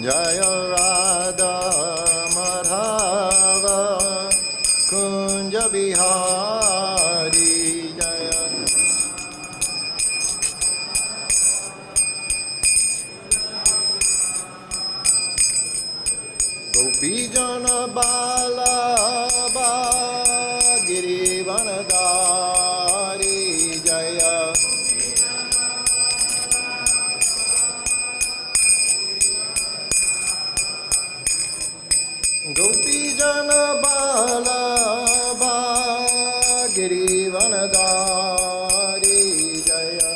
Jaya Radha Madhava Kunja Bihari Jaya Gopi Jana Bala Girivanadari Jaya Gopi Jana Bala Girivanadari Jaya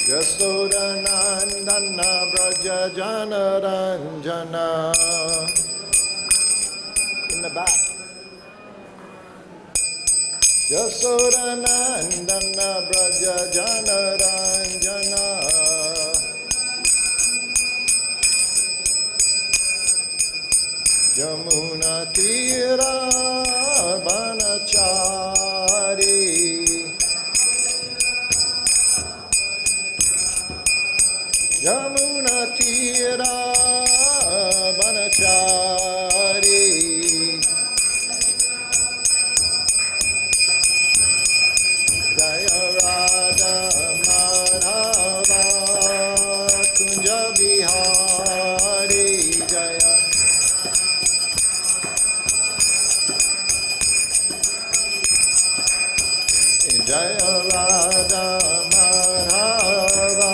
Yasodanandana Braja Jana Ranjana in the back. Yasodanandana Braja Jana Ranjana Yamuna Tira Banachari Yamuna Tira Banachari Jaya Radha Madhava Kunja Bihari Jaya Jaya Radha Madhava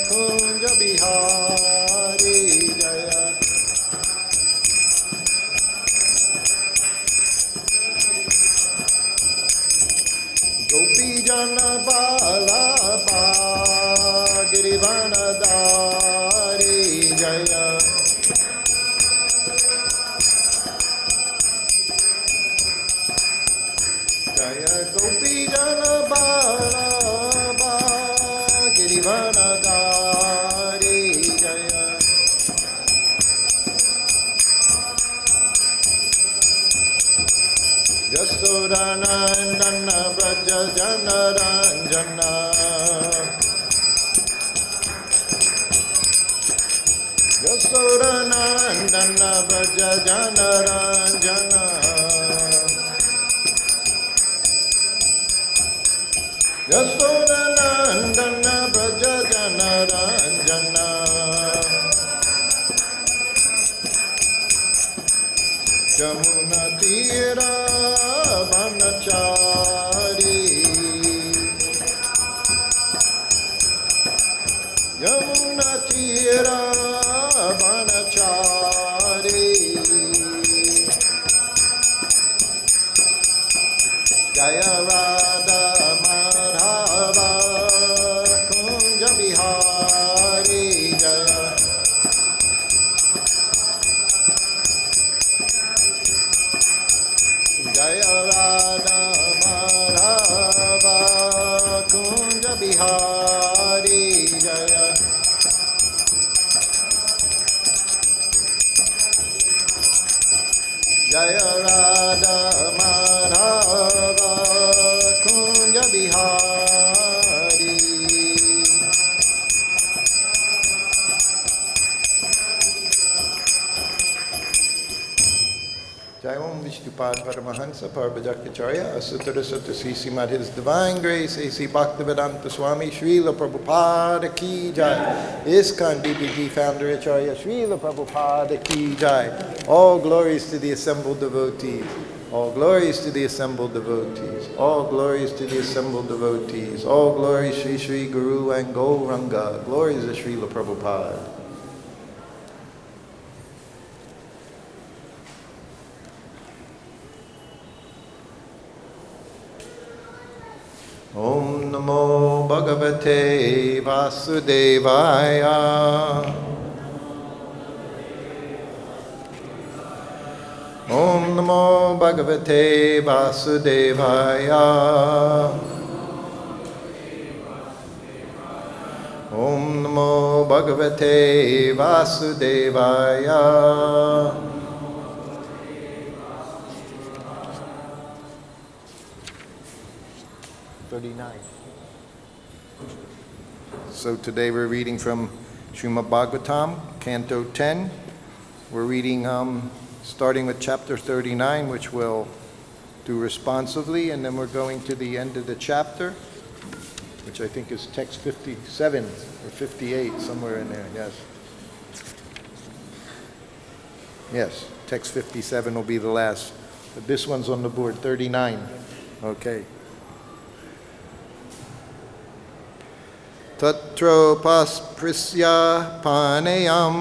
Kunja Bihari Jaya Gopi Jana Bala Girivanadari Jaya Jaya Gopi Jana Bala Girivanadari Jaya Yasodanandana Braja Jana Ranjana Yasodanandana Braja Jana Ranjana Yasodanandana Braja Jana Ranjana Yamuna Tira Banachari Yamuna Tira Banachari Jaya Radha Madhava Kunja Bihari Jaya Jaya Radha Madhava Kunja Bihari Jaya Jaya Radha Madhava Kunja Bihari Jai Om Vishnupad Paramahansa Parvajaka Asutara Sutta Sri Mad His Divine Grace A.C. Bhaktivedanta Swami Srila Prabhupada Ki Jai ISKCON DPG Founder Acharya Srila Prabhupada Ki Jai. All glories to the assembled devotees. All glories to the assembled devotees. All glories to the assembled devotees. All glories Sri Sri Guru and Gauranga. Glories to Srila Prabhupada. Om Namo Bhagavate Vasudevaya. Om Namo Bhagavate Vasudevaya. Om Namo Bhagavate Vasudevaya. 39. So today we're reading from Srimad Bhagavatam, Canto 10. We're reading starting with chapter 39, which we'll do responsively, and then we're going to the end of the chapter, which I think is text 57 or 58, somewhere in there, yes. Yes, text 57 will be the last, but this one's on the board, 39. Okay. Tatropaspṛśya pānīyaṁ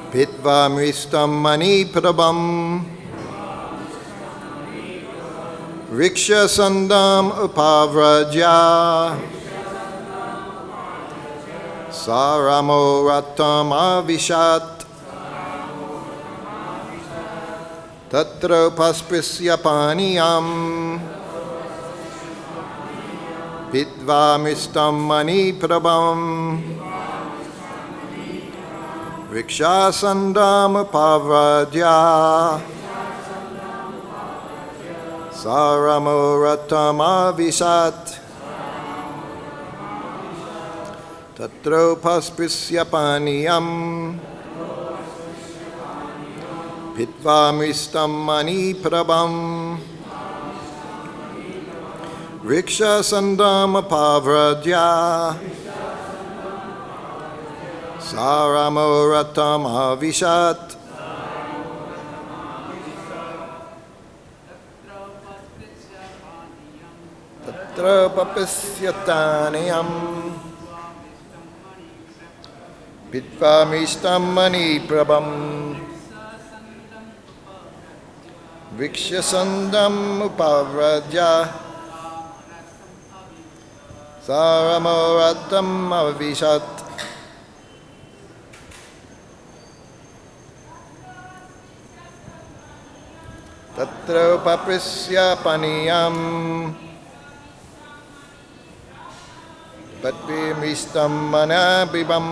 pītvā mṛṣṭaṁ maṇi-prabham vṛkṣa-ṣaṇḍam upavrajya sa-rāmo ratham āviśat tatropaspṛśya pānīyaṁ pītvā mṛṣṭaṁ maṇi-prabham vṛkṣa-ṣaṇḍam upavrajya sa-rāmo ratham āviśat tatropaspṛśya pānīyam pītvā mṛṣṭaṁ maṇi-prabham vṛkṣa-ṣaṇḍam upavrajya sa-rāmo ratham āviśat tatropaspṛśya pānīyaṁ pītvā mṛṣṭaṁ maṇi-prabham vṛkṣa-ṣaṇḍam upavrajya sa-rāmo ratham āviśat tatropaspṛśya pānīyaṁ mṛṣṭaṁ maṇi-prabham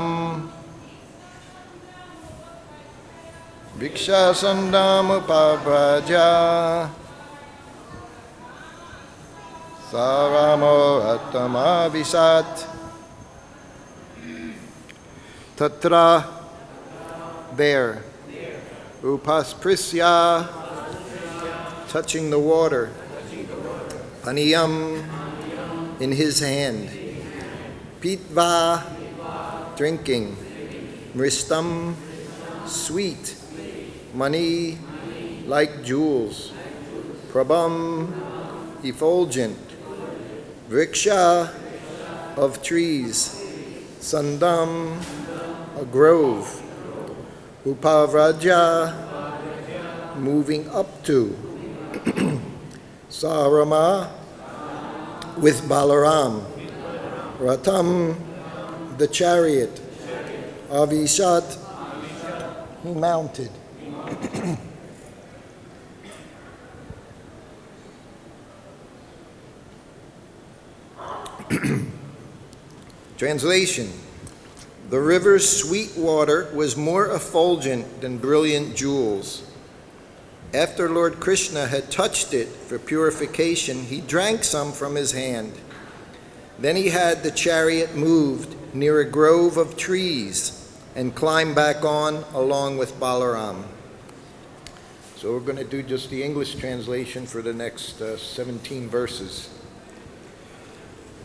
vṛkṣa-ṣaṇḍam upavrajya sa-rāmo ratham āviśat tatra, there, upaspṛśya, touching the water, pānīyaṁ, in his hand, pītvā, drinking, mṛṣṭaṁ, sweet, maṇi, like jewels, prabham, effulgent, vṛkṣa, of trees, ṣaṇḍam, a grove, upavrajya, moving up to, sa-rāmaḥ, with Balarāma, ratham, the chariot, āviśat, he mounted. Translation: the river's sweet water was more effulgent than brilliant jewels. After Lord Kṛṣṇa had touched it for purification, he drank some from his hand. Then he had the chariot moved near a grove of trees and climbed back on along with Balarāma. So we're going to do just the English translation for the next 17 verses.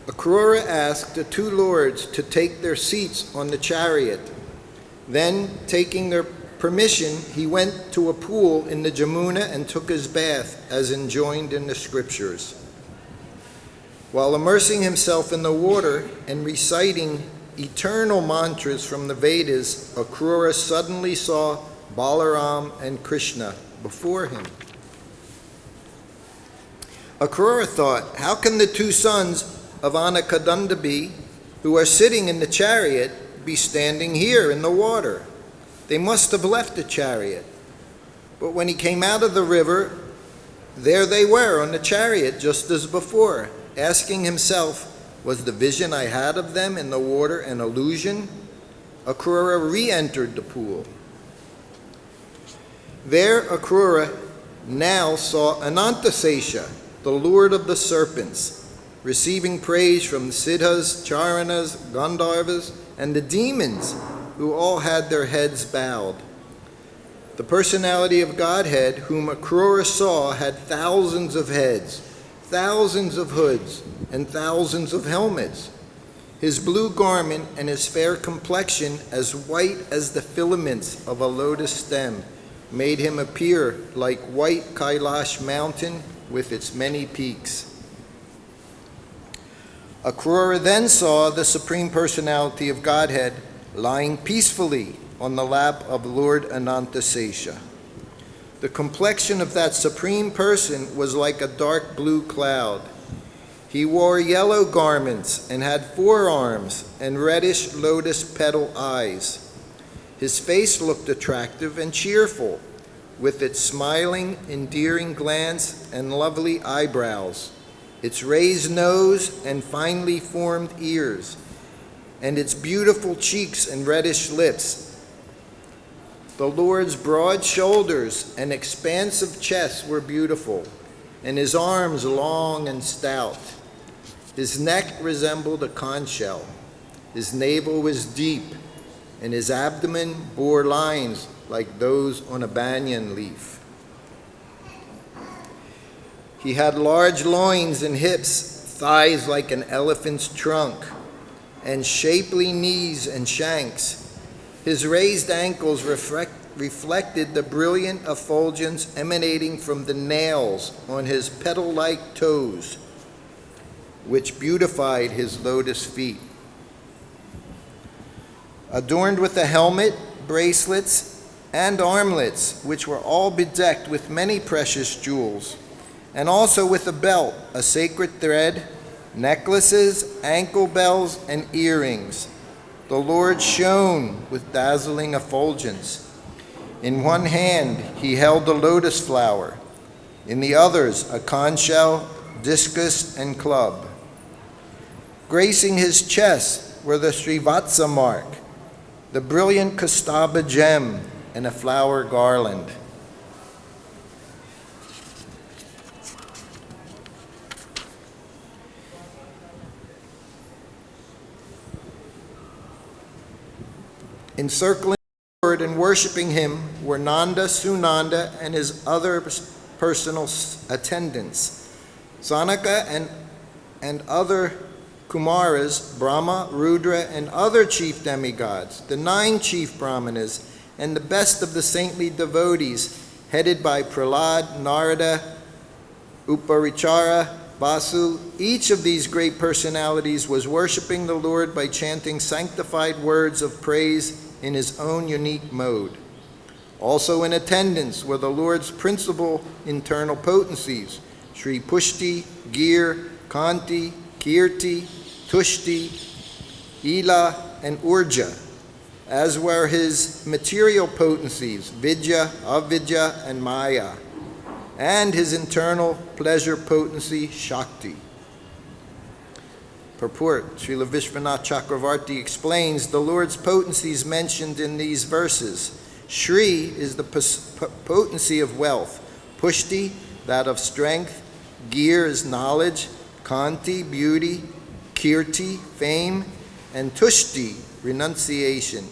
Akrura asked the two lords to take their seats on the chariot. Then, taking their permission, he went to a pool in the Jamuna and took his bath, as enjoined in the scriptures. While immersing himself in the water and reciting eternal mantras from the Vedas, Akrura suddenly saw Balarāma and Kṛṣṇa before him. Akrura thought, how can the two sons of Anakadandabi, who are sitting in the chariot, be standing here in the water? They must have left the chariot. But when he came out of the river, there they were on the chariot just as before, asking himself, was the vision I had of them in the water an illusion? Akrura re-entered the pool. There Akrura now saw Anantasesha, the lord of the serpents, receiving praise from Siddhas, Charanas, Gandharvas, and the demons, who all had their heads bowed. The personality of Godhead, whom Akrura saw, had thousands of heads, thousands of hoods, and thousands of helmets. His blue garment and his fair complexion, as white as the filaments of a lotus stem, made him appear like white Kailash mountain with its many peaks. Akrura then saw the Supreme Personality of Godhead lying peacefully on the lap of Lord Anantasesha. The complexion of that Supreme Person was like a dark blue cloud. He wore yellow garments and had 4 arms and reddish lotus petal eyes. His face looked attractive and cheerful, with its smiling, endearing glance and lovely eyebrows, its raised nose and finely formed ears, and its beautiful cheeks and reddish lips. The Lord's broad shoulders and expansive chest were beautiful, and his arms long and stout. His neck resembled a conch shell. His navel was deep, and his abdomen bore lines like those on a banyan leaf. He had large loins and hips, thighs like an elephant's trunk, and shapely knees and shanks. His raised ankles reflected the brilliant effulgence emanating from the nails on his petal-like toes, which beautified his lotus feet. Adorned with a helmet, bracelets, and armlets, which were all bedecked with many precious jewels, and also with a belt, a sacred thread, necklaces, ankle bells, and earrings. The Lord shone with dazzling effulgence. In one hand he held a lotus flower, in the others a conch shell, discus, and club. Gracing his chest were the Srivatsa mark, the brilliant Kastaba gem, and a flower garland. Encircling the Lord and worshiping him were Nanda, Sunanda, and his other personal attendants, Sanaka and other Kumaras, Brahma, Rudra, and other chief demigods, the 9 chief brahmanas, and the best of the saintly devotees, headed by Prahlad, Narada, Uparichara, Vasu. Each of these great personalities was worshiping the Lord by chanting sanctified words of praise in his own unique mode. Also in attendance were the Lord's principal internal potencies, Sri Pushti, Gir, Kanti, Kirti, Tushti, Ila, and Urja, as were his material potencies, Vidya, Avidya, and Maya, and his internal pleasure potency, Shakti. Purport: Srila Vishwanath Chakravarti explains the Lord's potencies mentioned in these verses. Shri is the potency of wealth, Pushti, that of strength, Gir is knowledge, Kanti, beauty, Kirti, fame, and Tushti, renunciation.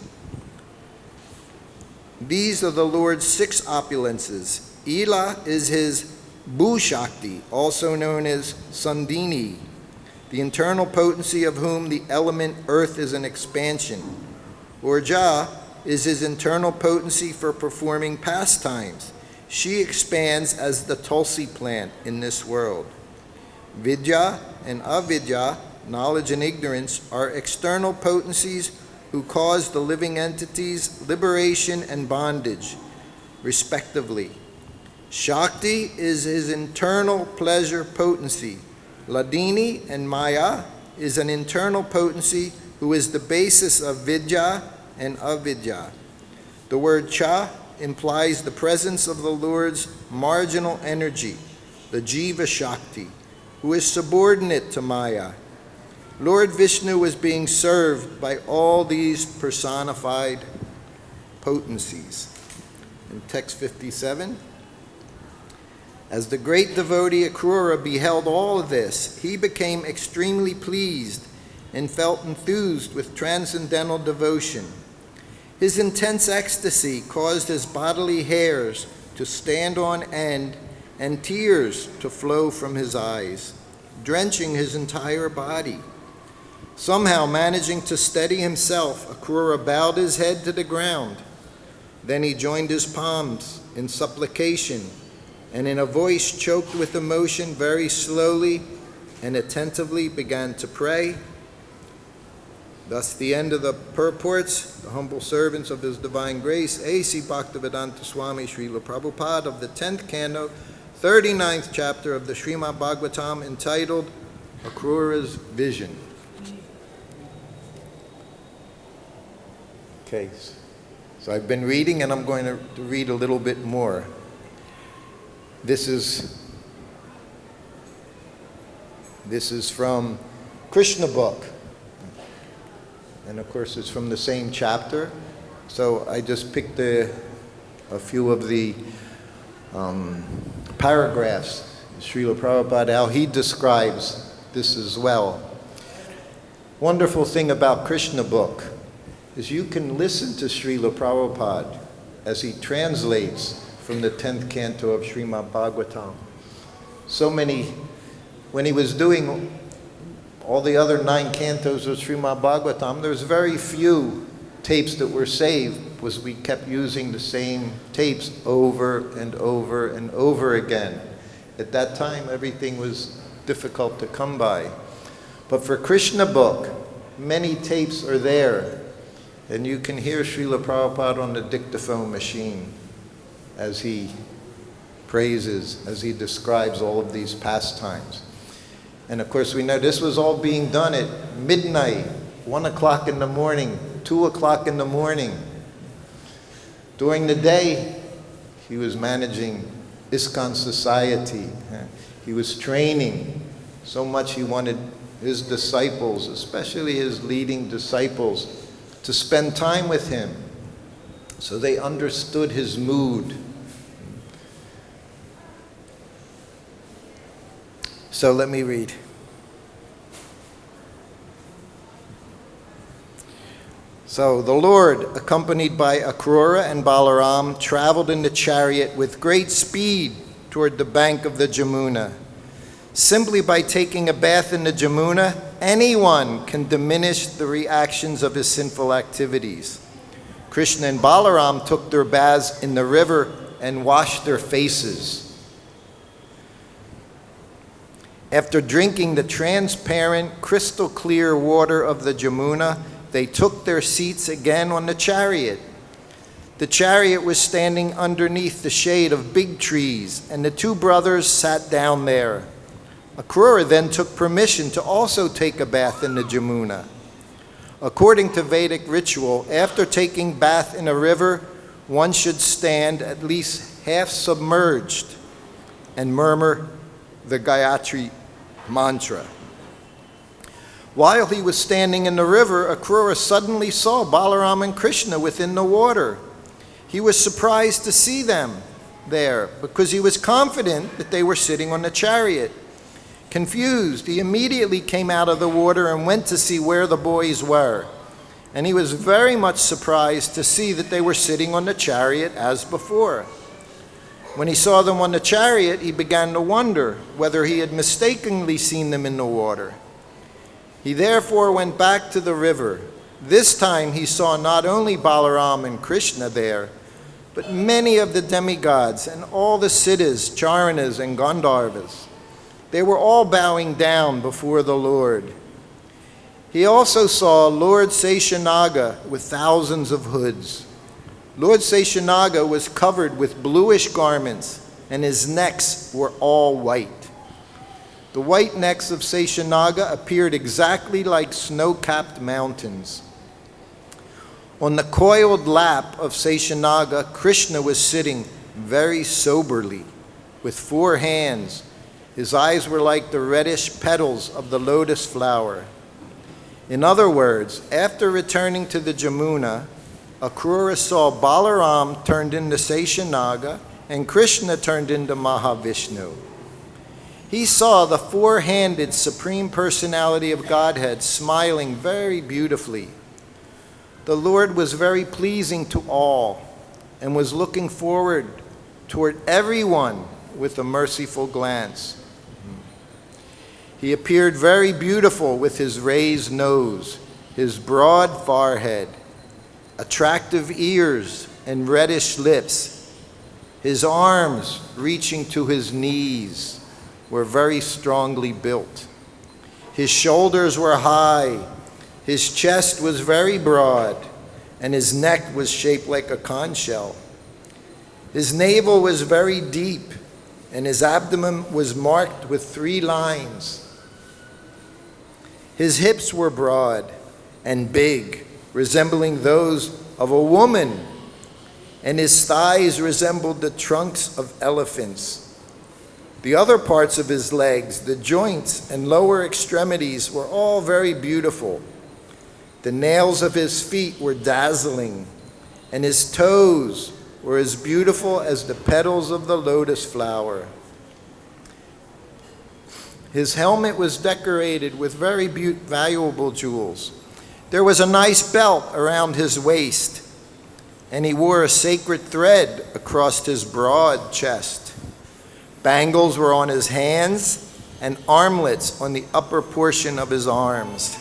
These are the Lord's 6 opulences. Ila is his Bhu-Shakti, also known as Sandini, the internal potency of whom the element earth is an expansion. Urja is his internal potency for performing pastimes. She expands as the tulsi plant in this world. Vidya and avidya, knowledge and ignorance, are external potencies who cause the living entities liberation and bondage, respectively. Shakti is his internal pleasure potency. Ladini and Maya is an internal potency who is the basis of Vidya and Avidya. The word Cha implies the presence of the Lord's marginal energy, the Jiva Shakti, who is subordinate to Maya. Lord Vishnu is being served by all these personified potencies. In text 57, As the great devotee Akrura beheld all of this, he became extremely pleased and felt enthused with transcendental devotion. His intense ecstasy caused his bodily hairs to stand on end and tears to flow from his eyes, drenching his entire body. Somehow managing to steady himself, Akrura bowed his head to the ground. Then he joined his palms in supplication, and in a voice choked with emotion, very slowly and attentively began to pray. Thus the end of the purports. The humble servants of His Divine Grace, A.C. Bhaktivedanta Swami Srila Prabhupada of the 10th Canto, 39th chapter of the Srimad Bhagavatam, entitled Akrura's Vision. Okay, so I've been reading, and I'm going to read a little bit more. This is from Krishna book. And of course it's from the same chapter. So I just picked a few of the paragraphs. Srila Prabhupada, how he describes this as well. Wonderful thing about Krishna book is you can listen to Srila Prabhupada as he translates from the 10th canto of Srimad Bhagavatam. So many, when he was doing all the other 9 cantos of Srimad Bhagavatam, there's very few tapes that were saved, because we kept using the same tapes over and over and over again. At that time, everything was difficult to come by. But for Krishna book, many tapes are there, and you can hear Srila Prabhupada on the dictaphone machine as he praises, as he describes all of these pastimes. And of course we know this was all being done at midnight, 1 o'clock in the morning, 2 o'clock in the morning. During the day, he was managing ISKCON society. He was training. So much he wanted his disciples, especially his leading disciples, to spend time with him, so they understood his mood. So let me read. So the Lord, accompanied by Akrura and Balarāma, traveled in the chariot with great speed toward the bank of the Jamuna. Simply by taking a bath in the Jamuna, anyone can diminish the reactions of his sinful activities. Krishna and Balarāma took their baths in the river and washed their faces. After drinking the transparent, crystal clear water of the Jamuna, they took their seats again on the chariot. The chariot was standing underneath the shade of big trees, and the 2 brothers sat down there. Akrura then took permission to also take a bath in the Jamuna. According to Vedic ritual, after taking bath in a river, one should stand at least half submerged and murmur the Gayatri mantra. While he was standing in the river, Akrura suddenly saw Balarāma and Krishna within the water. He was surprised to see them there, because he was confident that they were sitting on the chariot. Confused, he immediately came out of the water and went to see where the boys were. And he was very much surprised to see that they were sitting on the chariot as before. When he saw them on the chariot, he began to wonder whether he had mistakenly seen them in the water. He therefore went back to the river. This time he saw not only Balarāma and Krishna there, but many of the demigods and all the siddhas, charanas, and gandharvas. They were all bowing down before the Lord. He also saw Lord Seshanaga with thousands of hoods. Lord Seshanaga was covered with bluish garments, and his necks were all white. The white necks of Seshanaga appeared exactly like snow-capped mountains. On the coiled lap of Seshanaga, Krishna was sitting very soberly, with 4 hands. His eyes were like the reddish petals of the lotus flower. In other words, after returning to the Jamuna, Akrura saw Balarāma turned into Seshanaga and Krishna turned into Mahavishnu. He saw the four-handed Supreme Personality of Godhead smiling very beautifully. The Lord was very pleasing to all and was looking forward toward everyone with a merciful glance. He appeared very beautiful with his raised nose, his broad forehead, attractive ears, and reddish lips. His arms, reaching to his knees, were very strongly built. His shoulders were high, his chest was very broad, and his neck was shaped like a conch shell. His navel was very deep, and his abdomen was marked with 3 lines. His hips were broad and big, resembling those of a woman, and his thighs resembled the trunks of elephants. The other parts of his legs, the joints and lower extremities, were all very beautiful. The nails of his feet were dazzling, and his toes were as beautiful as the petals of the lotus flower. His helmet was decorated with very valuable jewels. There was a nice belt around his waist, and he wore a sacred thread across his broad chest. Bangles were on his hands and armlets on the upper portion of his arms.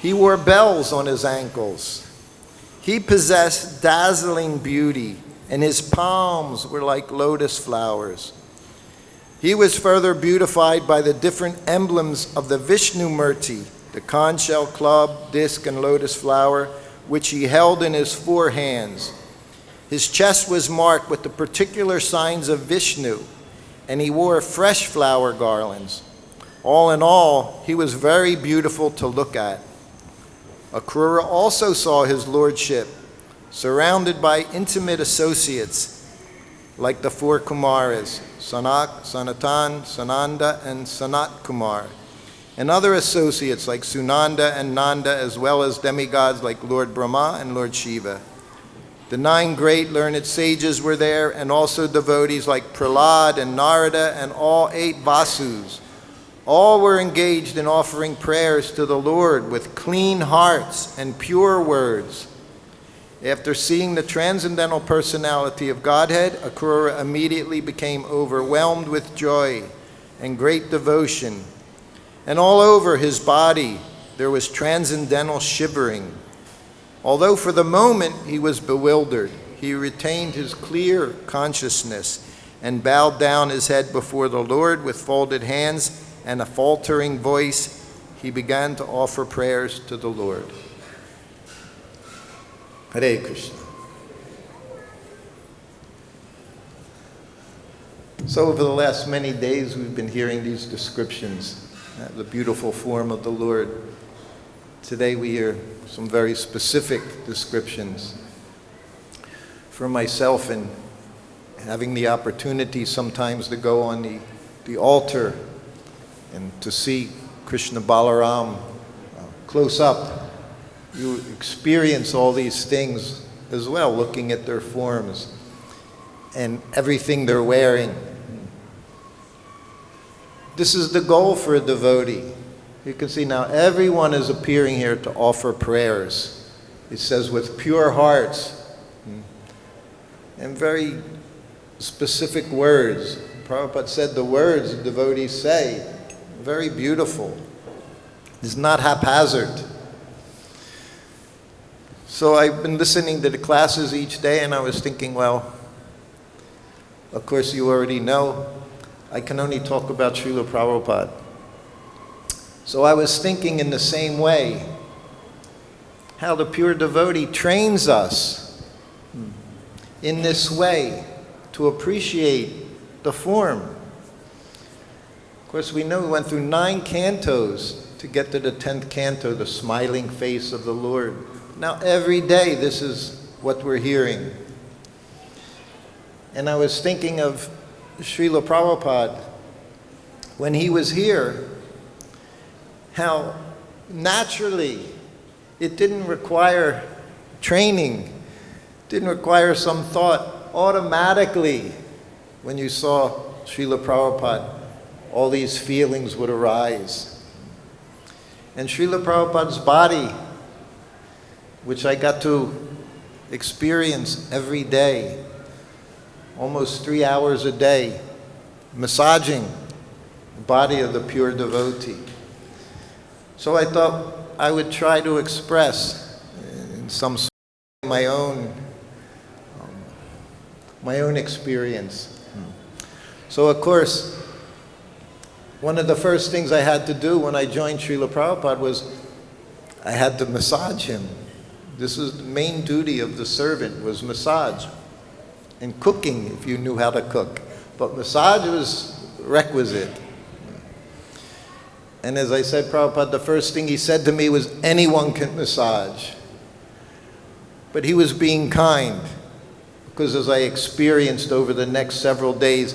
He wore bells on his ankles. He possessed dazzling beauty, and his palms were like lotus flowers. He was further beautified by the different emblems of the Vishnu Murti, the conch shell, club, disc, and lotus flower, which he held in his 4 hands. His chest was marked with the particular signs of Vishnu, and he wore fresh flower garlands. All in all, he was very beautiful to look at. Akrura also saw his lordship, surrounded by intimate associates, like the 4 Kumaras, Sanak, Sanatan, Sananda, and Sanat Kumar, and other associates like Sunanda and Nanda, as well as demigods like Lord Brahma and Lord Shiva. The 9 great learned sages were there, and also devotees like Prahlad and Narada, and all 8 Vasus. All were engaged in offering prayers to the Lord with clean hearts and pure words. After seeing the transcendental personality of Godhead, Akrura immediately became overwhelmed with joy and great devotion. And all over his body there was transcendental shivering. Although for the moment he was bewildered, he retained his clear consciousness and bowed down his head before the Lord with folded hands and a faltering voice. He began to offer prayers to the Lord. Hare Krishna. So over the last many days we've been hearing these descriptions, the beautiful form of the Lord. Today we hear some very specific descriptions. For myself, and having the opportunity sometimes to go on the altar and to see Krishna Balarāma close up, you experience all these things as well, looking at their forms and everything they're wearing. This is the goal for a devotee. You can see now everyone is appearing here to offer prayers. It says with pure hearts and very specific words. Prabhupada said the words the devotees say, very beautiful. It's not haphazard. So I've been listening to the classes each day, and I was thinking, well, of course you already know, I can only talk about Srila Prabhupada. So I was thinking in the same way, how the pure devotee trains us in this way to appreciate the form. Of course, we know we went through 9 cantos to get to the 10th canto, the smiling face of the Lord. Now every day this is what we're hearing. And I was thinking of Srila Prabhupada when he was here, how naturally it didn't require training, didn't require some thought. automatically, when you saw Srila Prabhupada, all these feelings would arise. And Srila Prabhupada's body, which I got to experience every day, almost 3 hours a day, massaging the body of the pure devotee. So I thought I would try to express in some sort my own experience. So of course, one of the first things I had to do when I joined Srila Prabhupada was I had to massage him. This was the main duty of the servant, was massage. And cooking, if you knew how to cook. But massage was requisite. And as I said, Prabhupada, the first thing he said to me was, anyone can massage. But he was being kind, because as I experienced over the next several days,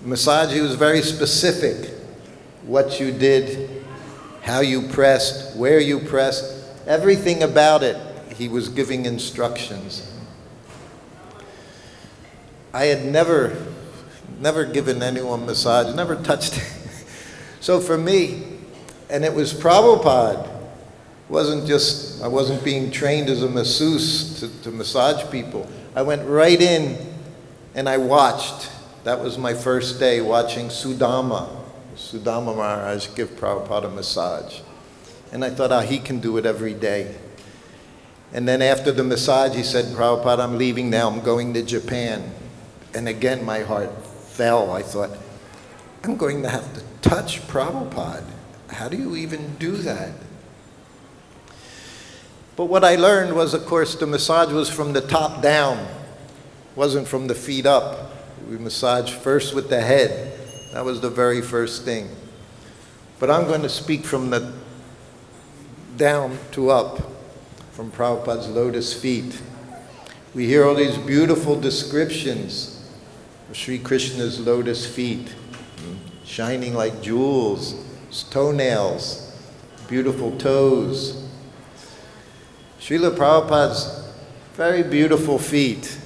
massage, he was very specific. What you did, how you pressed, where you pressed, everything about it, he was giving instructions. I had never given anyone massage, never touched it. So for me, and it was Prabhupada, I wasn't being trained as a masseuse to massage people. I went right in and I watched. That was my first day, watching Sudama Maharaj give Prabhupada a massage. And I thought, he can do it every day. And then after the massage, he said, Prabhupada, I'm leaving now, I'm going to Japan. And again, my heart fell. I thought, I'm going to have to touch Prabhupada. How do you even do that? But what I learned was, of course, the massage was from the top down, wasn't from the feet up. We massaged first with the head. That was the very first thing. But I'm going to speak from the down to up, from Prabhupada's lotus feet. We hear all these beautiful descriptions of Sri Krishna's lotus feet, shining like jewels, his toenails, beautiful toes. Srila Prabhupada's very beautiful feet.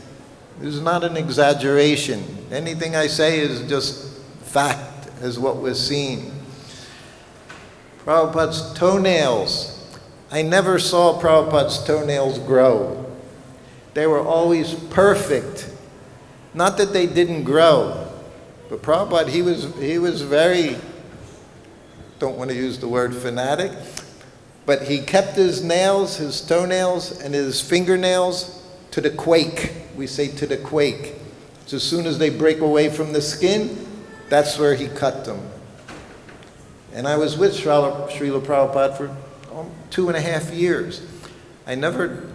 This is not an exaggeration. Anything I say is just fact, as what was seen. Prabhupada's toenails. I never saw Prabhupada's toenails grow. They were always perfect. Not that they didn't grow, but Prabhupada, he was very, don't want to use the word fanatic, but he kept his nails, his toenails, and his fingernails to the quake. We say to the quake. So as soon as they break away from the skin, that's where he cut them. And I was with Srila Prabhupada for 2.5 years. I never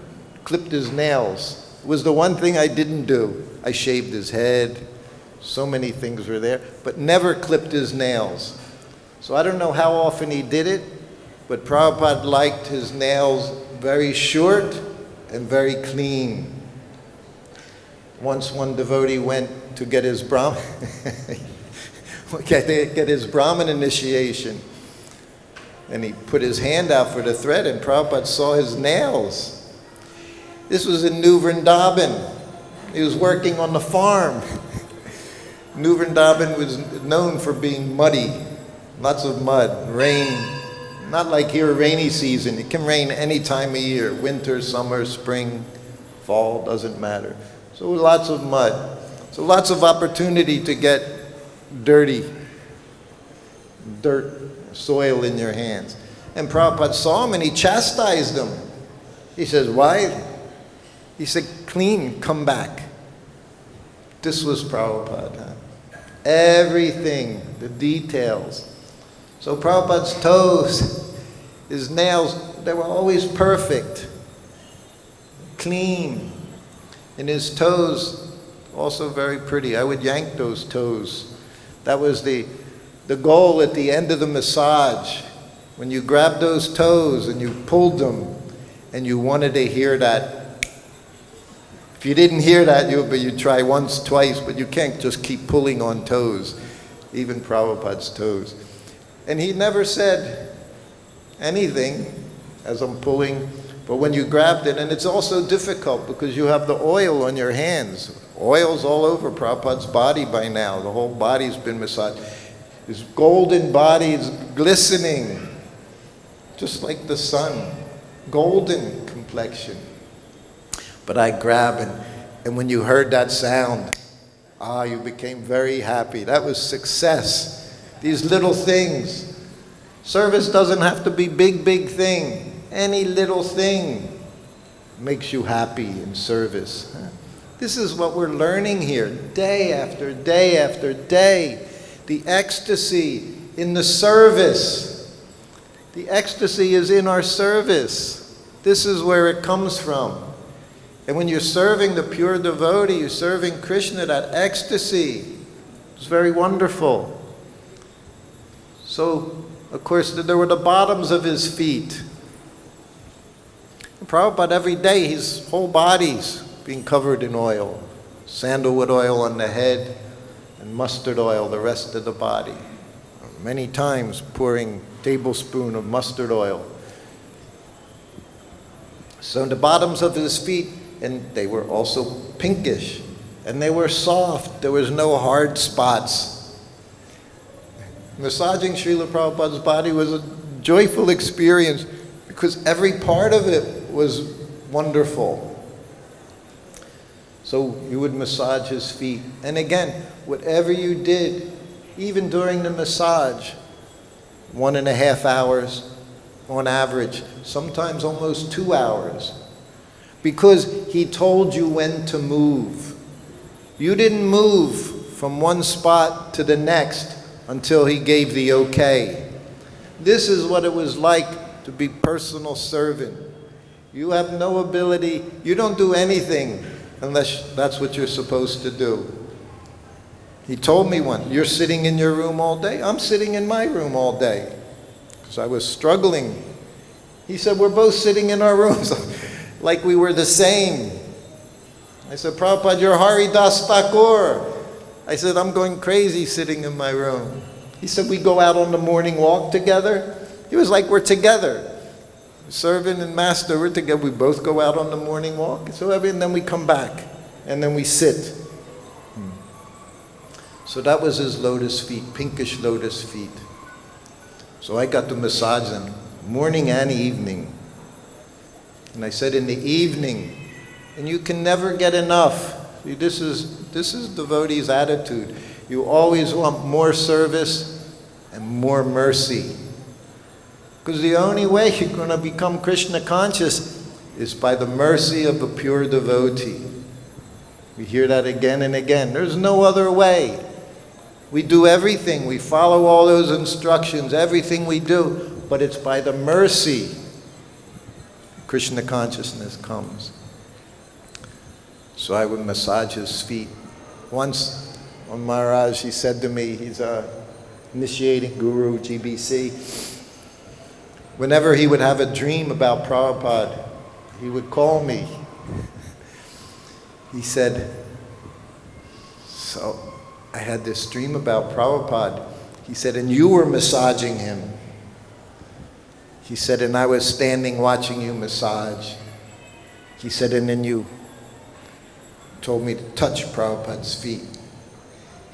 clipped his nails. It was the one thing I didn't do. I shaved his head. So many things were there, but never clipped his nails. So I don't know how often he did it, but Prabhupada liked his nails very short and very clean. Once one devotee went to get his Brahman, get his Brahman initiation, and he put his hand out for the thread, and Prabhupada saw his nails. This was in New Vrindavan. He was working on the farm. New Vrindavan was known for being muddy, lots of mud, rain, not like here, rainy season. It can rain any time of year, winter, summer, spring, fall, doesn't matter. So lots of mud. So lots of opportunity to get dirty, dirt, soil in your hands. And Prabhupada saw him and he chastised him. He says, why? He said, clean, come back. This was Prabhupada. Everything, the details. So Prabhupada's toes, his nails, they were always perfect, clean. And his toes, also very pretty. I would yank those toes. That was the goal at the end of the massage. When you grabbed those toes and you pulled them and you wanted to hear that. If you didn't hear that, you'd try once, twice, but you can't just keep pulling on toes, even Prabhupada's toes. And he never said anything as I'm pulling, But when you grabbed it, and it's also difficult because you have the oil on your hands. Oil's all over Prabhupada's body by now. The whole body's been massaged. His golden body is glistening, just like the sun, golden complexion. But I grab, and when you heard that sound, you became very happy. That was success. These little things. Service doesn't have to be big thing. Any little thing makes you happy in service. This is what we're learning here, day after day after day. The ecstasy in the service. The ecstasy is in our service. This is where it comes from. And when you're serving the pure devotee, you're serving Krishna, that ecstasy is very wonderful. So, of course, there were the bottoms of his feet. And Prabhupada, every day, his whole body's being covered in oil. Sandalwood oil on the head and mustard oil the rest of the body. Many times pouring a tablespoon of mustard oil. So the bottoms of his feet, and they were also pinkish, and they were soft. There was no hard spots. Massaging Srila Prabhupada's body was a joyful experience because every part of it was wonderful. So you would massage his feet. And again, whatever you did, even during the massage, 1.5 hours on average, sometimes almost 2 hours. Because he told you when to move. You didn't move from one spot to the next until he gave the okay. This is what it was like to be personal servant. You have no ability, you don't do anything unless that's what you're supposed to do. He told me once, you're sitting in your room all day? I'm sitting in my room all day. Because I was struggling. He said, we're both sitting in our rooms. Like we were the same. I said, Prabhupada, you're Haridas Thakur. I said, I'm going crazy sitting in my room. He said, we go out on the morning walk together. He was like, we're together. Servant and master, we're together. We both go out on the morning walk. So and then we come back. And then we sit. So that was his lotus feet, pinkish lotus feet. So I got to massage them morning and evening. And I said in the evening, and you can never get enough. See, this is devotee's attitude. You always want more service and more mercy. Because the only way you're going to become Krishna conscious is by the mercy of a pure devotee. We hear that again and again. There's no other way. We do everything. We follow all those instructions, everything we do. But it's by the mercy Krishna consciousness comes. So I would massage his feet. Once, on Maharaj, he said to me, he's a initiating guru, GBC. Whenever he would have a dream about Prabhupada, he would call me. He said, so I had this dream about Prabhupada. He said, and you were massaging him. He said, and I was standing watching you massage. He said, and then you told me to touch Prabhupada's feet.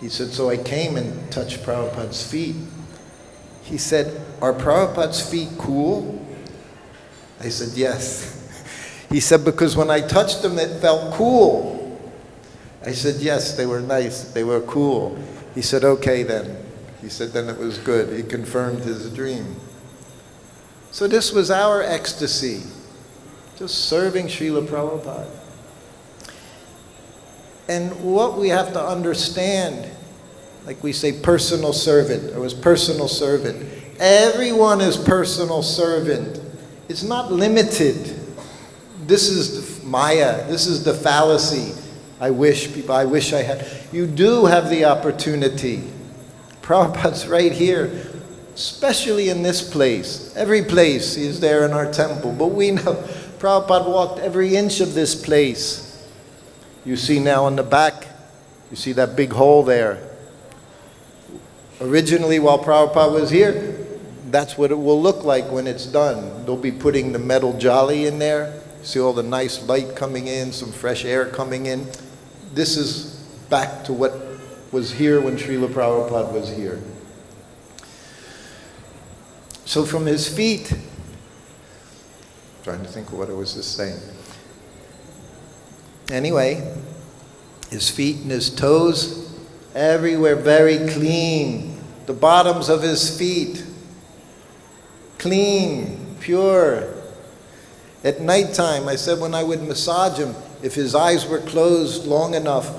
He said, so I came and touched Prabhupada's feet. He said, are Prabhupada's feet cool? I said, yes. He said, because when I touched them, it felt cool. I said, yes, they were nice, they were cool. He said, okay then. He said, then it was good. He confirmed his dream. So this was our ecstasy, just serving Srila Prabhupada. And what we have to understand, like we say personal servant, or was personal servant. Everyone is personal servant. It's not limited. This is the Maya, this is the fallacy. I wish I had. You do have the opportunity. Prabhupada's right here. Especially in this place. Every place he is there in our temple. But we know Prabhupada walked every inch of this place. You see now on the back, you see that big hole there. Originally, while Prabhupada was here, that's what it will look like when it's done. They'll be putting the metal jolly in there. See all the nice light coming in, some fresh air coming in. This is back to what was here when Srila Prabhupada was here. So from his feet, trying to think of what I was just saying. Anyway, his feet and his toes, everywhere very clean. The bottoms of his feet, clean, pure. At nighttime, I said when I would massage him, if his eyes were closed long enough,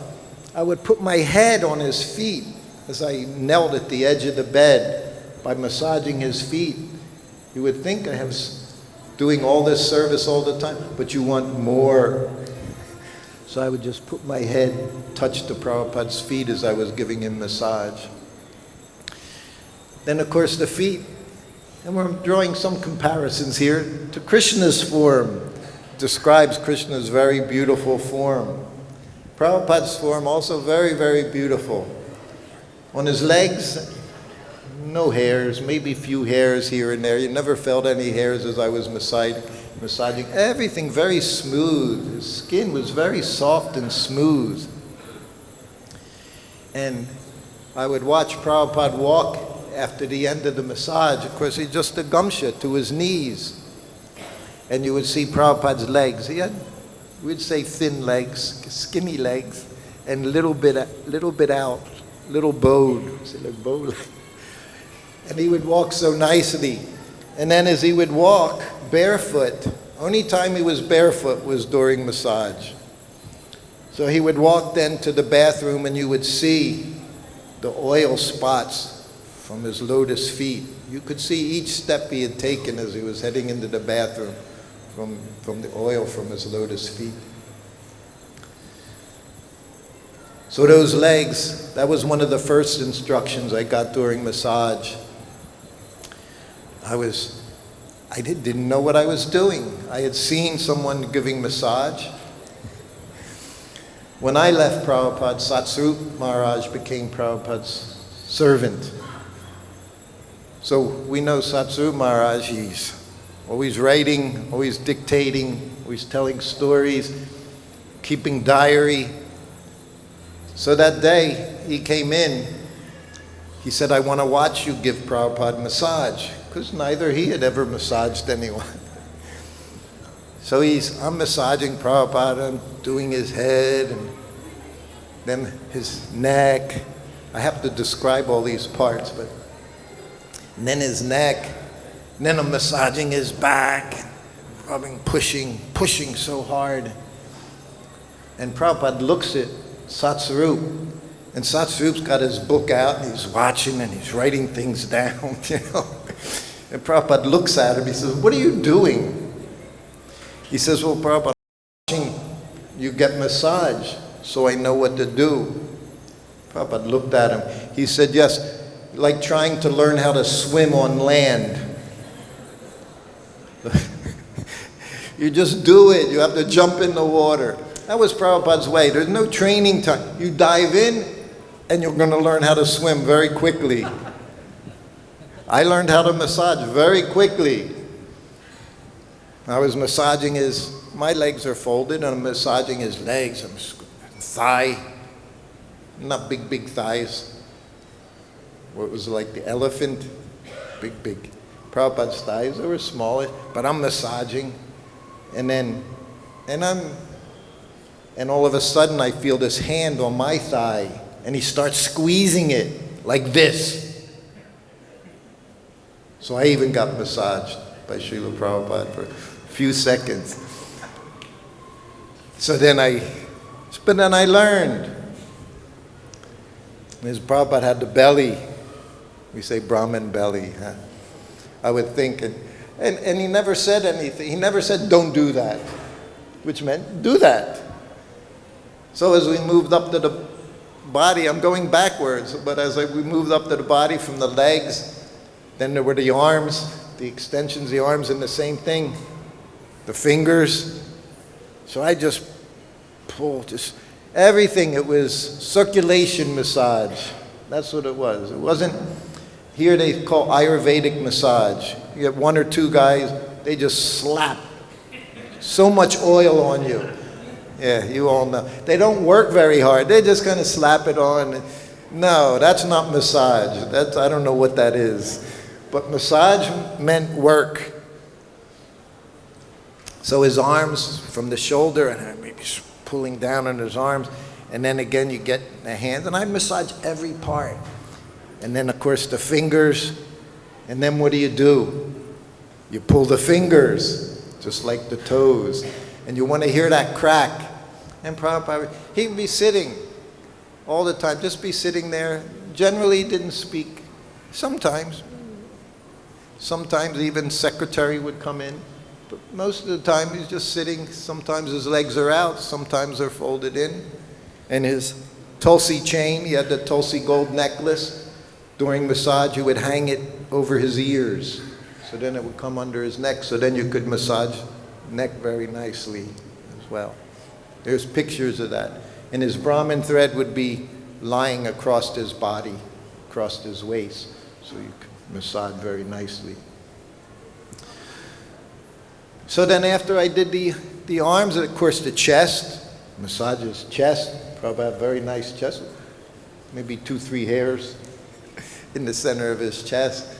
I would put my head on his feet as I knelt at the edge of the bed by massaging his feet. You would think I have doing all this service all the time, but you want more. So I would just put my head, touch the Prabhupada's feet as I was giving him massage. Then of course the feet, and we're drawing some comparisons here to Krishna's form. Describes Krishna's very beautiful form. Prabhupada's form also very, very beautiful. On his legs, no hairs, maybe few hairs here and there. You never felt any hairs as I was massaging. Everything very smooth. His skin was very soft and smooth. And I would watch Prabhupada walk after the end of the massage. Of course, he just a gamsha to his knees. And you would see Prabhupada's legs. He had, we'd say thin legs, skinny legs, and little bit out, little bowed. See, like bowed. And he would walk so nicely. And then as he would walk barefoot, only time he was barefoot was during massage. So he would walk then to the bathroom and you would see the oil spots from his lotus feet. You could see each step he had taken as he was heading into the bathroom from the oil from his lotus feet. So those legs, that was one of the first instructions I got during massage. I didn't know what I was doing. I had seen someone giving massage. When I left Prabhupada, Satsvarup Maharaj became Prabhupada's servant. So we know Satsvarup Maharaj, he's always writing, always dictating, always telling stories, keeping diary. So that day he came in, he said, I want to watch you give Prabhupada massage, because neither he had ever massaged anyone. So I'm massaging Prabhupada, I'm doing his head, and then his neck. I have to describe all these parts, but and then his neck, and then I'm massaging his back, rubbing, pushing so hard. And Prabhupada looks at Satsvarup, and Satsvarup's got his book out, and he's watching, and he's writing things down, you know. And Prabhupada looks at him, he says, what are you doing? He says, well, Prabhupada, I'm watching you get massage, so I know what to do. Prabhupada looked at him. He said, yes, like trying to learn how to swim on land. You just do it. You have to jump in the water. That was Prabhupada's way. There's no training time. You dive in, and you're going to learn how to swim very quickly. I learned how to massage very quickly. I was massaging my legs are folded, and I'm massaging his legs, thigh, not big thighs. What was like the elephant, big. Prabhupada's thighs, they were smaller, but I'm massaging, and all of a sudden I feel this hand on my thigh, and he starts squeezing it like this. So I even got massaged by Srila Prabhupada for a few seconds. But then I learned. As Prabhupada had the belly, we say Brahmin belly, huh? I would think, and he never said anything. He never said, don't do that, which meant, do that. So as we moved up to the body, I'm going backwards, but we moved up to the body from the legs, then there were the arms, the extensions of the arms, and the same thing, the fingers. So I just pulled, just everything. It was circulation massage. That's what it was. It wasn't, Here they call Ayurvedic massage. You get one or two guys, they just slap so much oil on you. Yeah, you all know. They don't work very hard. They just kind of slap it on. No, that's not massage. I don't know what that is. But massage meant work. So his arms from the shoulder, and maybe pulling down on his arms, and then again you get the hands, and I massage every part. And then of course the fingers, and then what do? You pull the fingers, just like the toes, and you want to hear that crack. And Prabhupada, he'd be sitting all the time, just be sitting there. Generally didn't speak. Sometimes even secretary would come in. But most of the time he's just sitting. Sometimes his legs are out, sometimes they're folded in. And his tulsi chain, he had the tulsi gold necklace. During massage, you would hang it over his ears. So then it would come under his neck, so then you could massage the neck very nicely as well. There's pictures of that. And his Brahmin thread would be lying across his body, across his waist, so you could massage very nicely. So then after I did the arms, and of course the chest, massage his chest, probably have very nice chest, maybe 2-3 hairs in the center of his chest,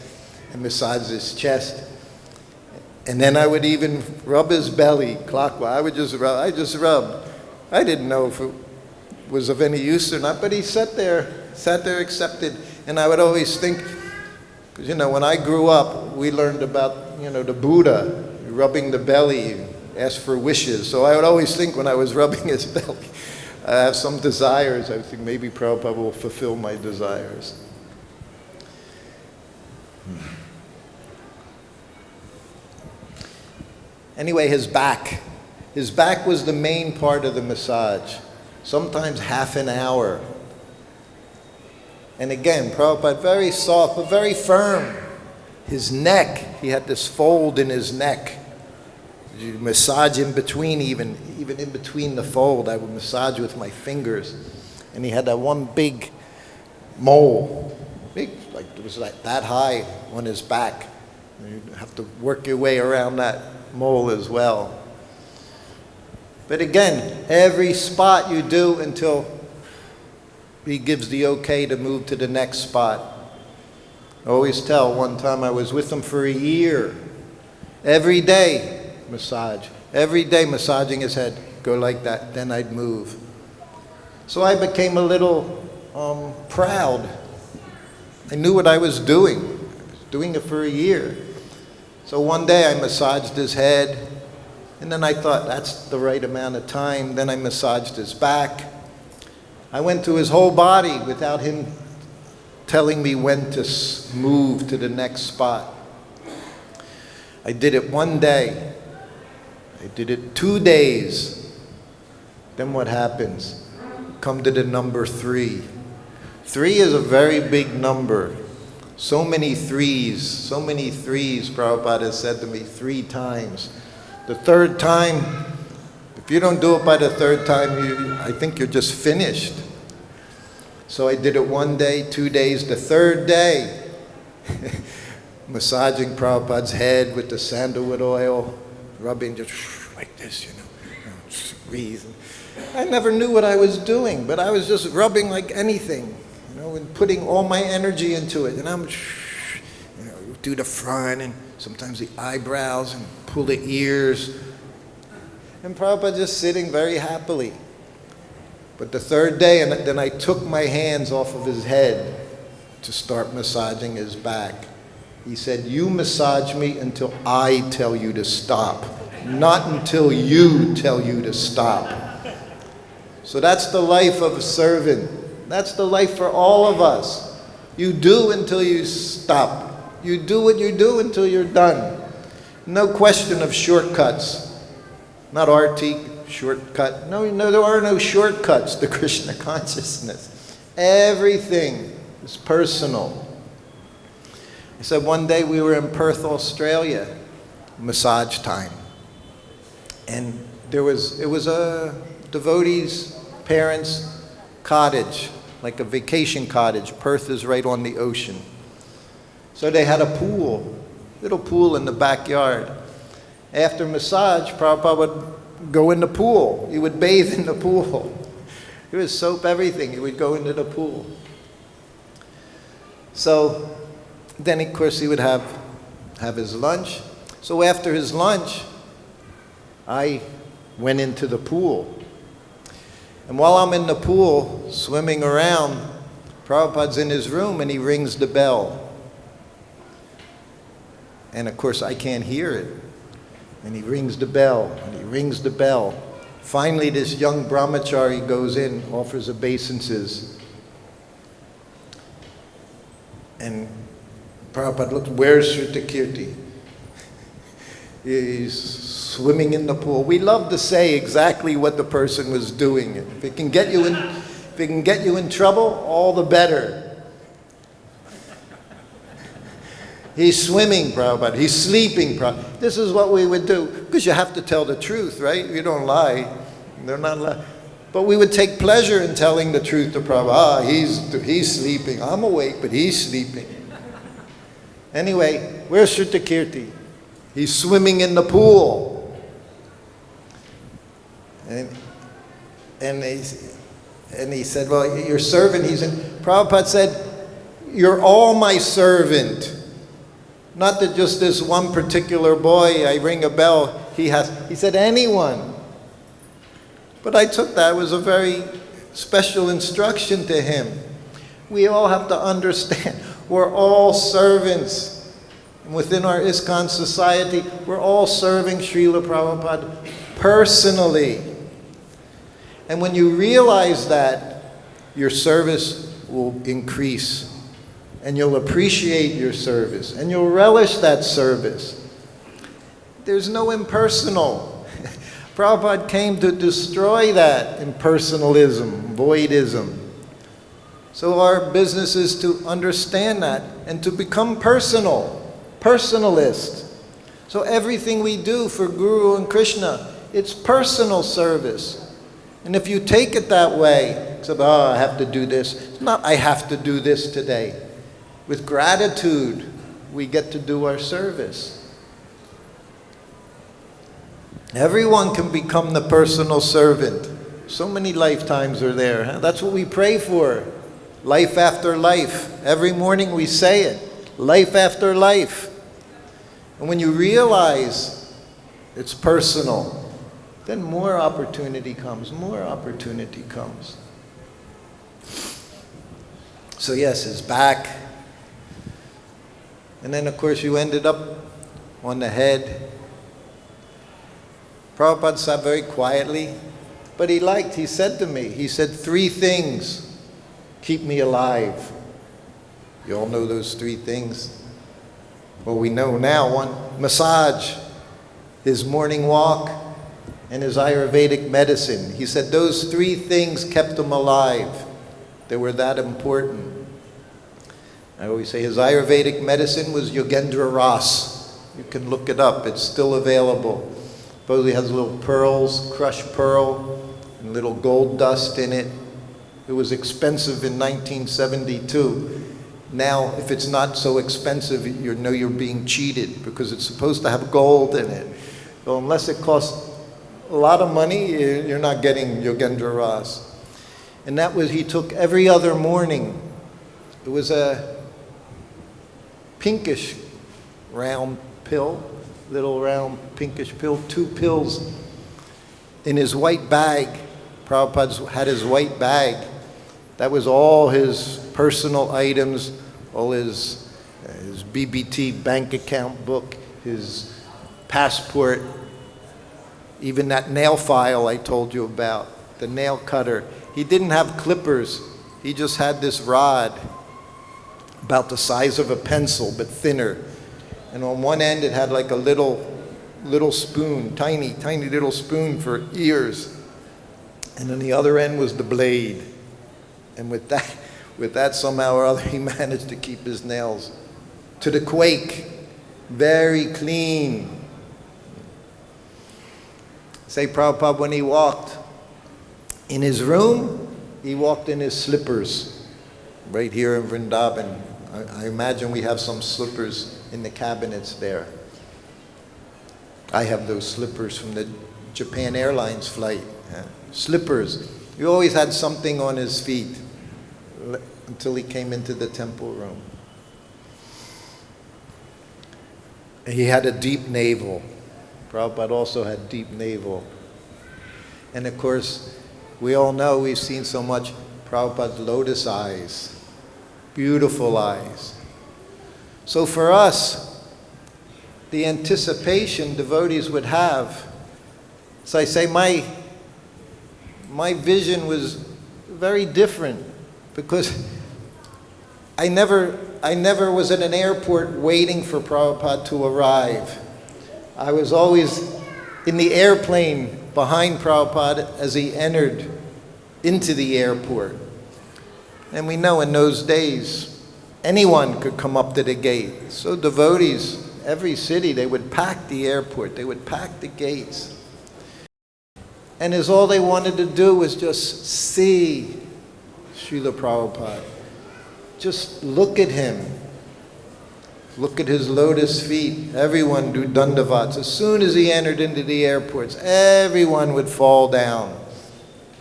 and massage his chest. And then I would even rub his belly clockwise. I just rubbed. I didn't know if it was of any use or not, but he sat there accepted. And I would always think, because when I grew up, we learned about, the Buddha, rubbing the belly, ask for wishes. So I would always think when I was rubbing his belly, I have some desires. I think maybe Prabhupada will fulfill my desires. Anyway, his back. His back was the main part of the massage. Sometimes half an hour. And again, Prabhupada, very soft, but very firm. His neck, he had this fold in his neck. You massage in between, even in between the fold, I would massage with my fingers. And he had that one big mole, big, like it was like that high on his back. And you'd have to work your way around that mole as well. But again, every spot you do until he gives the okay to move to the next spot. I always tell, one time I was with him for a year. Every day, massage. Every day massaging his head. Go like that, then I'd move. So I became a little proud. I knew what I was doing. I was doing it for a year. So one day I massaged his head, and then I thought that's the right amount of time. Then I massaged his back. I went to his whole body without him telling me when to move to the next spot. I did it one day. I did it 2 days. Then what happens? Come to the number 3. 3 is a very big number. So many threes, Prabhupada has said to me 3 times. The 3rd time, if you don't do it by the 3rd time, I think you're just finished. So I did it 1 day, 2 days, the 3rd day, massaging Prabhupada's head with the sandalwood oil, rubbing just like this, squeeze. I never knew what I was doing, but I was just rubbing like anything, and putting all my energy into it. And I'm, do the front and sometimes the eyebrows and pull the ears. And Prabhupada just sitting very happily. But the 3rd day, and then I took my hands off of his head to start massaging his back. He said, you massage me until I tell you to stop, not until you tell you to stop. So that's the life of a servant. That's the life for all of us. You do until you stop. You do what you do until you're done. No question of shortcuts. Not RT shortcut. No, there are no shortcuts to Krishna consciousness. Everything is personal. I said one day we were in Perth, Australia, massage time. And it was a devotee's parents' cottage, like a vacation cottage. Perth is right on the ocean. So they had a pool, little pool in the backyard. After massage, Prabhupada would go in the pool. He would bathe in the pool. He would soap everything. He would go into the pool. So then, of course, he would have his lunch. So after his lunch, I went into the pool. And while I'm in the pool, swimming around, Prabhupada's in his room and he rings the bell. And of course, I can't hear it. And he rings the bell, and he rings the bell. Finally, this young brahmachari goes in, offers obeisances. And Prabhupada looks, where's Srutakirti? He's swimming in the pool. We love to say exactly what the person was doing. If it can get you in trouble, all the better. He's swimming, Prabhupada. He's sleeping, Prabhupada. This is what we would do. Because you have to tell the truth, right? You don't lie. They're not lying. But we would take pleasure in telling the truth to Prabhupada. He's sleeping. I'm awake, but he's sleeping. Anyway, where's Srutakirti? He's swimming in the pool. And he said, well, your servant, Prabhupada said, you're all my servant. Not that just this one particular boy, I ring a bell, he said, anyone. But I took that as a very special instruction to him. We all have to understand, we're all servants. And within our ISKCON society, we're all serving Srila Prabhupada personally. And when you realize that, your service will increase. And you'll appreciate your service. And you'll relish that service. There's no impersonal. Prabhupada came to destroy that impersonalism, voidism. So our business is to understand that and to become personal, personalist. So everything we do for Guru and Krishna, it's personal service. And if you take it that way, except, oh, I have to do this. It's not, I have to do this today. With gratitude, we get to do our service. Everyone can become the personal servant. So many lifetimes are there. Huh? That's what we pray for. Life after life. Every morning we say it. Life after life. And when you realize it's personal, then more opportunity comes. More opportunity comes. So yes, his back. And then, of course, you ended up on the head. Prabhupada sat very quietly, but he said to me, he said, 3 things keep me alive. You all know those 3 things? Well, we know now. 1, massage, his morning walk, and his Ayurvedic medicine. He said those 3 things kept him alive. They were that important. I always say his Ayurvedic medicine was Yogendra Ras. You can look it up. It's still available. Supposedly has little pearls, crushed pearl, and little gold dust in it. It was expensive in 1972. Now, if it's not so expensive, you know you're being cheated because it's supposed to have gold in it. So unless it costs a lot of money, you're not getting Yogendra Ras. And that was, he took every other morning. It was a pinkish round pill, little round pinkish pill, 2 pills in his white bag. Prabhupada had his white bag. That was all his personal items, all his BBT bank account book, his passport, even that nail file I told you about, the nail cutter. He didn't have clippers. He just had this rod about the size of a pencil, but thinner. And on one end it had like a little spoon, tiny little spoon for ears. And on the other end was the blade. And with that somehow or other he managed to keep his nails to the quake, very clean. Say Prabhupada, when he walked in his room, he walked in his slippers. right here in Vrindavan. I imagine we have some slippers in the cabinets there. I have those slippers from the Japan Airlines flight. Slippers. He always had something on his feet until he came into the temple room. He had a deep navel. Prabhupada also had deep navel. And of course, we all know, we've seen so much, Prabhupada's lotus eyes. Beautiful eyes. So for us, the anticipation devotees would have, so I say my vision was very different, because I never was at an airport waiting for Prabhupada to arrive. I was always in the airplane behind Prabhupada as he entered into the airport. And we know in those days, anyone could come up to the gate. So devotees, every city, they would pack the airport, they would pack the gates. And as all they wanted to do was just see Srila Prabhupada. Just look at him. Look at his lotus feet. Everyone do dandavats. As soon as he entered into the airports, everyone would fall down.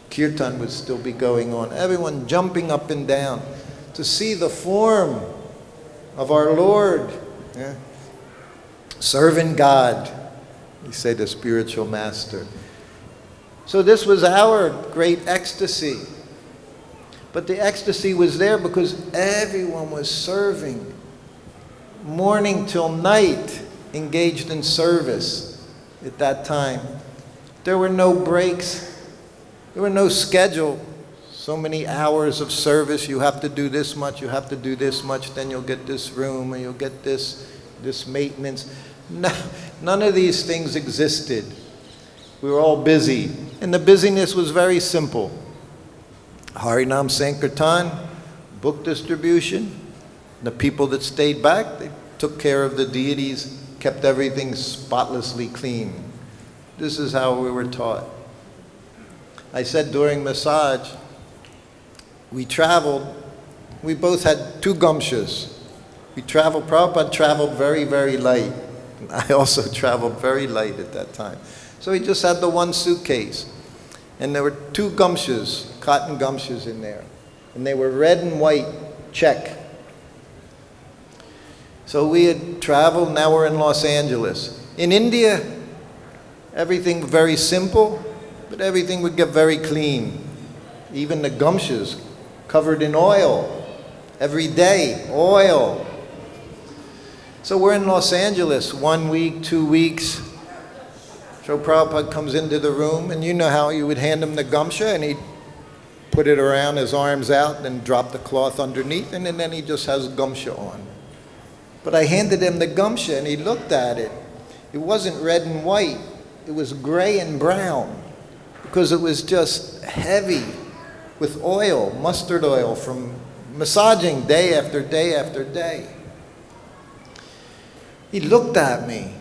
Kirtan would still be going on. Everyone jumping up and down to see the form of our Lord. Yeah. Serving God, we say the spiritual master. So this was our great ecstasy. But the ecstasy was there because everyone was serving. Morning till night, engaged in service at that time. There were no breaks. There were no schedule. So many hours of service. You have to do this much, you have to do this much, then you'll get this room, or you'll get this maintenance. No, none of these things existed. We were all busy. And the busyness was very simple. Harinam Sankirtan, book distribution. The people that stayed back, they took care of the deities, kept everything spotlessly clean. This is how we were taught. I said during massage, we traveled, we both had 2 gumshas. We traveled, Prabhupada traveled very, very light. I also traveled very light at that time. So he just had the 1 suitcase. And there were 2 gumshas, cotton gumshas in there. And they were red and white, check. So we had traveled, now we're in Los Angeles. In India, everything very simple, but everything would get very clean. Even the gumshas covered in oil. Every day, oil. So we're in Los Angeles 1 week, 2 weeks. So Prabhupada comes into the room, and you know how you would hand him the gumsha, and he'd put it around his arms out, then drop the cloth underneath, and then he just has gumsha on. But I handed him the gumsha, and he looked at it. It wasn't red and white. It was gray and brown, because it was just heavy with oil, mustard oil, from massaging day after day after day. He looked at me.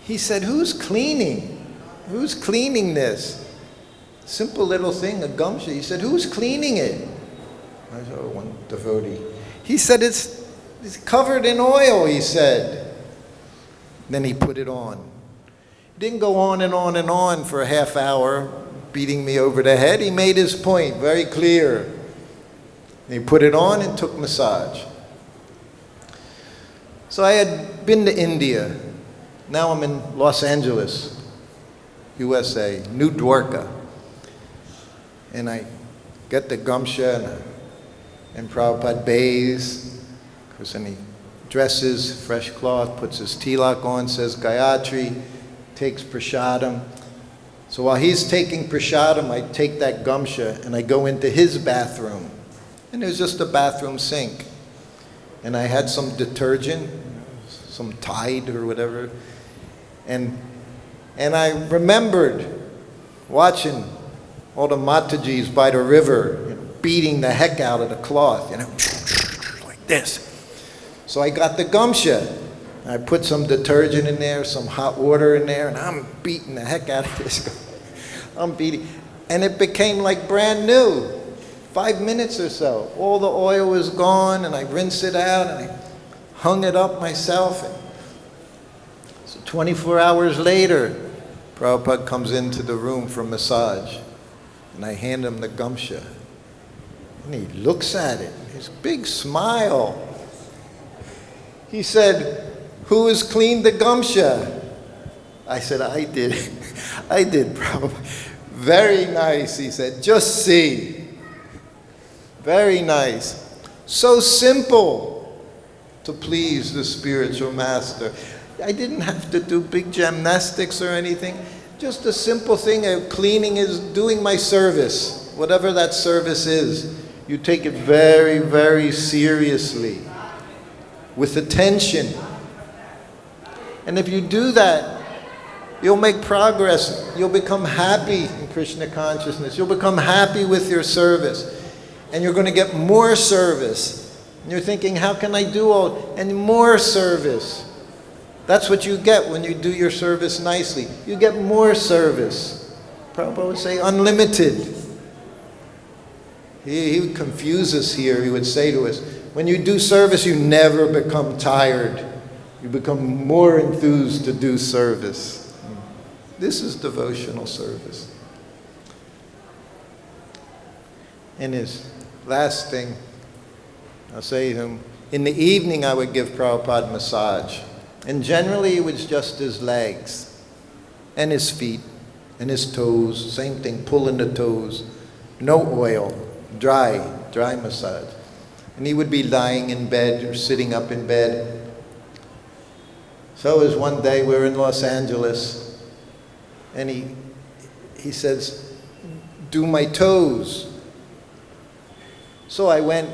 He said, "Who's cleaning? Who's cleaning this?" Simple little thing, a gumsha. He said, "Who's cleaning it?" I said, "Oh, one devotee." He said, it's covered in oil," he said. Then he put it on. He didn't go on and on and on for a half hour, beating me over the head. He made his point very clear. He put it on and took massage. So I had been to India. Now I'm in Los Angeles, USA, New Dwarka. And I get the gumsha, and Prabhupada bathes. Of course, and he dresses, fresh cloth, puts his tilak on, says Gayatri, takes prasadam. So while he's taking prasadam, I take that gumsha and I go into his bathroom. And there's just a bathroom sink. And I had some detergent, some Tide or whatever. And I remembered watching all the Matajis by the river, beating the heck out of the cloth, like this. So I got the gumsha. I put some detergent in there, some hot water in there, and I'm beating the heck out of this. I'm beating. And it became like brand new. 5 minutes or so. All the oil was gone, and I rinsed it out, and I hung it up myself. And so 24 hours later, Prabhupada comes into the room for massage, and I hand him the gamsha. And he looks at it, his big smile. He said, "Who has cleaned the gamsha?" I said, "I did." "I did, Prabhupada." "Very nice," he said. "Just see." Very nice. So simple to please the spiritual master. I didn't have to do big gymnastics or anything. Just a simple thing of cleaning is doing my service. Whatever that service is, you take it very, very seriously, with attention. And if you do that, you'll make progress. You'll become happy in Krishna consciousness. You'll become happy with your service. And you're going to get more service. And you're thinking, how can I do all? And more service. That's what you get when you do your service nicely. You get more service. Prabhupada would say unlimited. He would confuse us here. He would say to us, when you do service, you never become tired. You become more enthused to do service. This is devotional service. And his last thing, I'll say to him, in the evening I would give Prabhupada massage. And generally it was just his legs and his feet and his toes. Same thing, pulling the toes. No oil, dry massage. And he would be lying in bed or sitting up in bed. So it was one day we were in Los Angeles, and he says, "Do my toes." So I went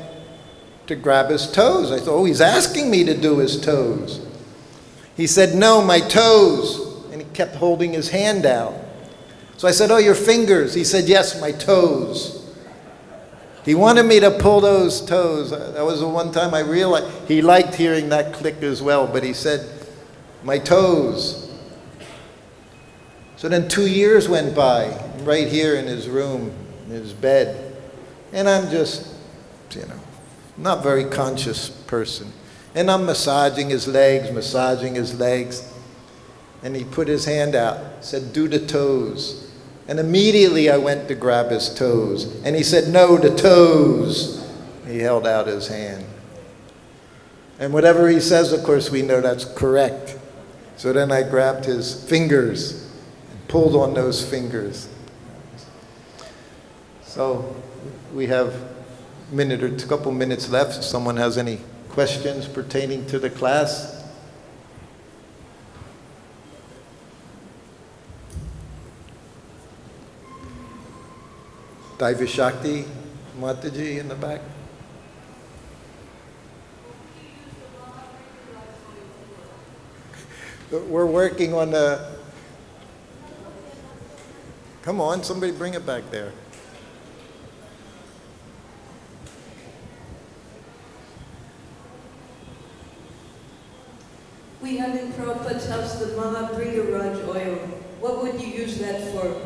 to grab his toes. I thought, oh, he's asking me to do his toes. He said, "No, my toes." And he kept holding his hand out. So I said, "Oh, your fingers." He said, "Yes, my toes." He wanted me to pull those toes. That was the one time I realized he liked hearing that click as well, but he said, "My toes." So then 2 years went by, right here in his room, in his bed. And I'm just, not very conscious person. And I'm massaging his legs. And he put his hand out, said, "Do the toes." And immediately I went to grab his toes. And he said, "No, the toes." He held out his hand. And whatever he says, of course, we know that's correct. So then I grabbed his fingers and pulled on those fingers. So we have a minute or a couple minutes left. If someone has any questions pertaining to the class. Daiva Shakti, Mataji in the back. We're working on the... Come on, somebody bring it back there. We have in Prabhupada's house the maṇi-prabham oil. What would you use that for?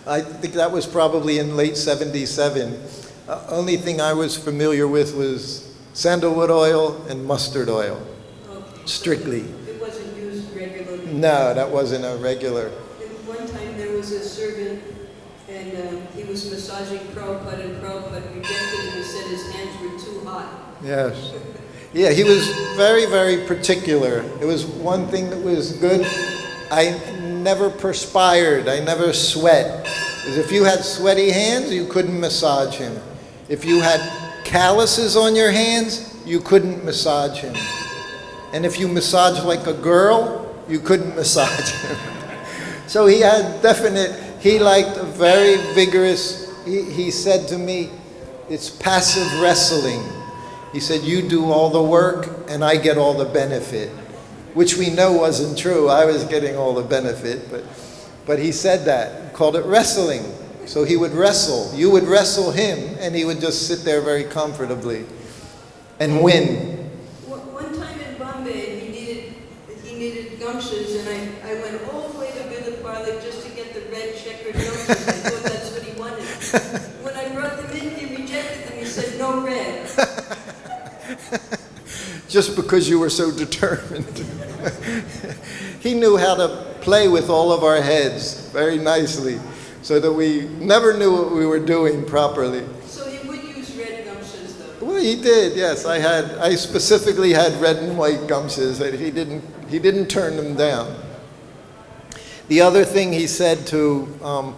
I think that was probably in late 77. Only thing I was familiar with was sandalwood oil and mustard oil, strictly. It wasn't used regularly? No, that wasn't a regular. And one time there was a servant, and he was massaging Prabhupada, and Prabhupada rejected him. He said his hands were too hot. Yes. Yeah, he was very, very particular. It was one thing that was good. I never perspired. I never sweat. Because if you had sweaty hands, you couldn't massage him. If you had calluses on your hands, you couldn't massage him. And if you massaged like a girl, you couldn't massage him. So he had he liked a very vigorous, he said to me, it's passive wrestling. He said, you do all the work and I get all the benefit. Which we know wasn't true. I was getting all the benefit, but he said that, called it wrestling. So he would wrestle. You would wrestle him, and he would just sit there very comfortably and win. One time in Bombay, he needed gamshas, and I went all the way to Vrindavan just to get the red checkered gamshas. because I thought that's what he wanted. When I brought them in, he rejected them. He said, no red. Just because you were so determined. He knew how to play with all of our heads very nicely, so that we never knew what we were doing properly. So he would use red gumshoes, though? Well, he did, yes. I specifically had red and white gumshoes, and he didn't turn them down. The other thing he said to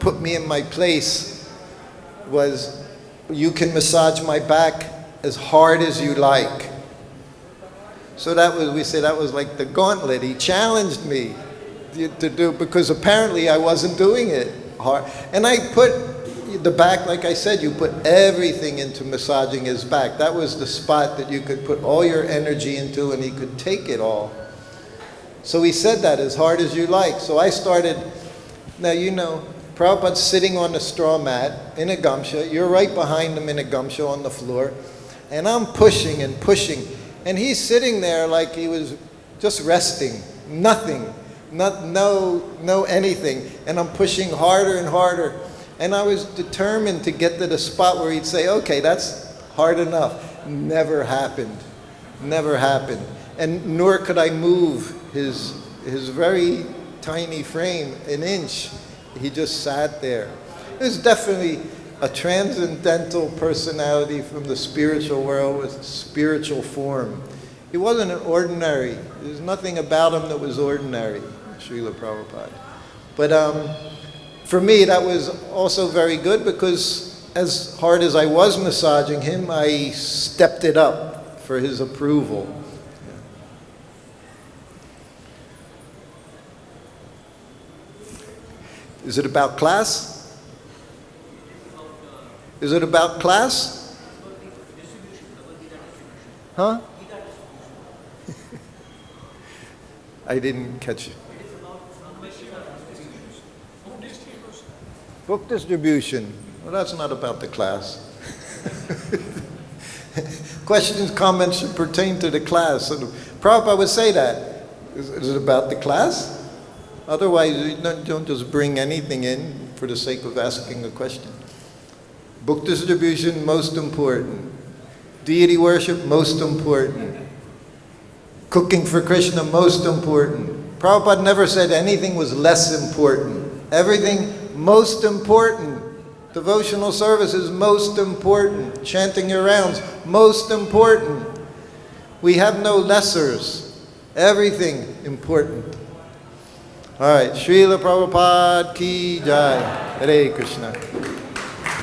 put me in my place was, you can massage my back as hard as you like. So we say that was like the gauntlet. He challenged me to do, because apparently I wasn't doing it hard. And I put the back, like I said, you put everything into massaging his back. That was the spot that you could put all your energy into, and he could take it all. So he said that, as hard as you like. So I started, now you know, Prabhupada's sitting on a straw mat in a gumsha. You're right behind him in a gumsha on the floor. And I'm pushing and pushing. And he's sitting there like he was just resting, nothing, no anything. And I'm pushing harder and harder. And I was determined to get to the spot where he'd say, okay, that's hard enough. Never happened. Never happened. And nor could I move his very tiny frame an inch. He just sat there. It was definitely a transcendental personality from the spiritual world with spiritual form. He wasn't an ordinary. There's nothing about him that was ordinary, Srila Prabhupada. But for me, that was also very good, because as hard as I was massaging him, I stepped it up for his approval. Is it about class? Is it about class? Huh? I didn't catch it. Book distribution. Well, that's not about the class. Questions, comments should pertain to the class. So Prabhupada would say that. Is it about the class? Otherwise, you don't just bring anything in for the sake of asking a question. Book distribution, most important. Deity worship, most important. Cooking for Krishna, most important. Prabhupada never said anything was less important. Everything, most important. Devotional service is most important. Chanting your rounds, most important. We have no lessers. Everything important. All right, Srila Prabhupada ki jai. Hare Krishna.